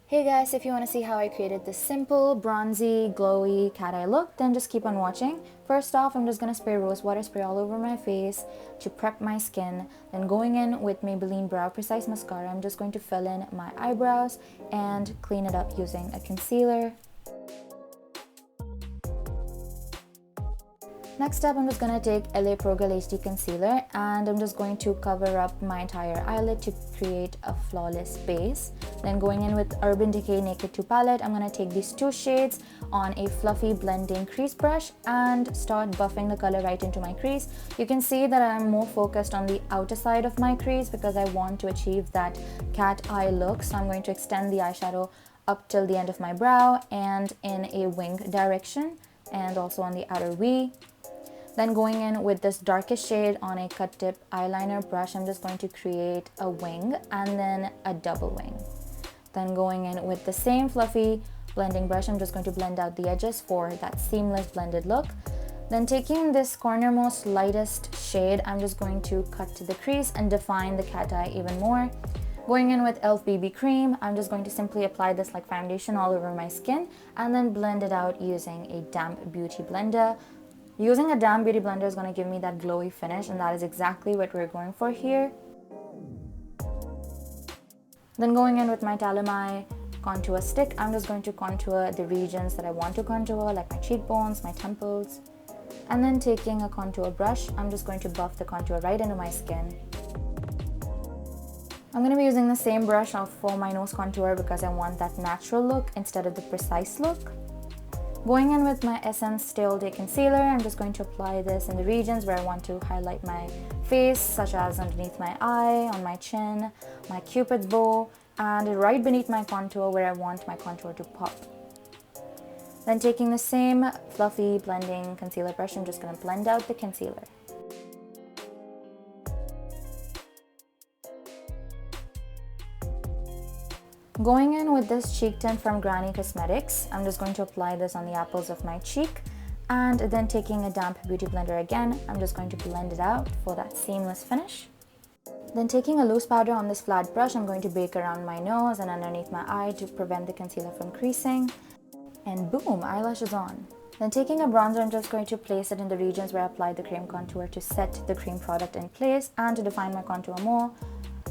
Hey guys, if you want to see how I created this simple, bronzy, glowy cat eye look, then just keep on watching. First off, I'm just going to spray rose water spray all over my face to prep my skin. Then going in with Maybelline Brow Precise Mascara, I'm just going to fill in my eyebrows and clean it up using a concealer. Next up, I'm just going to take LA Pro Girl HD Concealer and I'm just going to cover up my entire eyelid to create a flawless base. Then going in with Urban Decay Naked 2 palette, I'm going to take these two shades on a fluffy blending crease brush and start buffing the color right into my crease. You can see that I'm more focused on the outer side of my crease because I want to achieve that cat eye look. So I'm going to extend the eyeshadow up till the end of my brow and in a wing direction and also on the outer V. Then going in with this darkest shade on a cut tip eyeliner brush, I'm just going to create a wing and then a double wing. Then going in with the same fluffy blending brush, I'm just going to blend out the edges for that seamless blended look. Then taking this cornermost lightest shade, I'm just going to cut to the crease and define the cat eye even more. Going in with e.l.f. BB Cream, I'm just going to simply apply this like foundation all over my skin and then blend it out using a damp beauty blender. Using a damp beauty blender is going to give me that glowy finish, and that is exactly what we're going for here. Then going in with my Talamai contour stick, I'm just going to contour the regions that I want to contour, like my cheekbones, my temples. And then taking a contour brush, I'm just going to buff the contour right into my skin. I'm going to be using the same brush for my nose contour because I want that natural look instead of the precise look. Going in with my Essence Stay All Day Concealer, I'm just going to apply this in the regions where I want to highlight my face, such as underneath my eye, on my chin, my cupid's bow, and right beneath my contour where I want my contour to pop. Then taking the same fluffy blending concealer brush, I'm just going to blend out the concealer. Going in with this cheek tint from Granny Cosmetics, I'm just going to apply this on the apples of my cheek and then taking a damp beauty blender again, I'm just going to blend it out for that seamless finish. Then taking a loose powder on this flat brush, I'm going to bake around my nose and underneath my eye to prevent the concealer from creasing. And boom, eyelashes on. Then taking a bronzer, I'm just going to place it in the regions where I applied the cream contour to set the cream product in place and to define my contour more.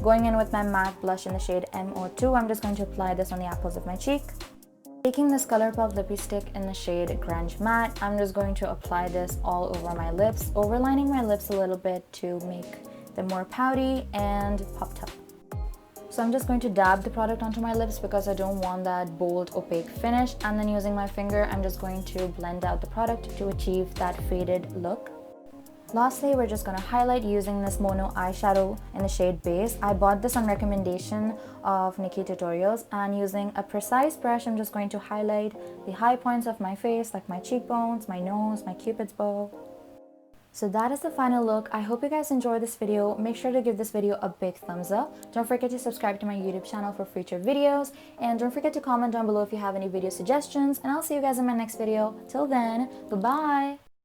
Going in with my matte blush in the shade MO2, I'm just going to apply this on the apples of my cheek. Taking this Colourpop lippie stick in the shade Grunge Matte, I'm just going to apply this all over my lips, overlining my lips a little bit to make them more pouty and popped up. So I'm just going to dab the product onto my lips because I don't want that bold opaque finish, and then using my finger, I'm just going to blend out the product to achieve that faded look. Lastly, we're just going to highlight using this mono eyeshadow in the shade Base. I bought this on recommendation of Nikki Tutorials, and using a precise brush, I'm just going to highlight the high points of my face, like my cheekbones, my nose, my cupid's bow. So that is the final look. I hope you guys enjoyed this video. Make sure to give this video a big thumbs up. Don't forget to subscribe to my YouTube channel for future videos. And don't forget to comment down below if you have any video suggestions. And I'll see you guys in my next video. Till then, goodbye!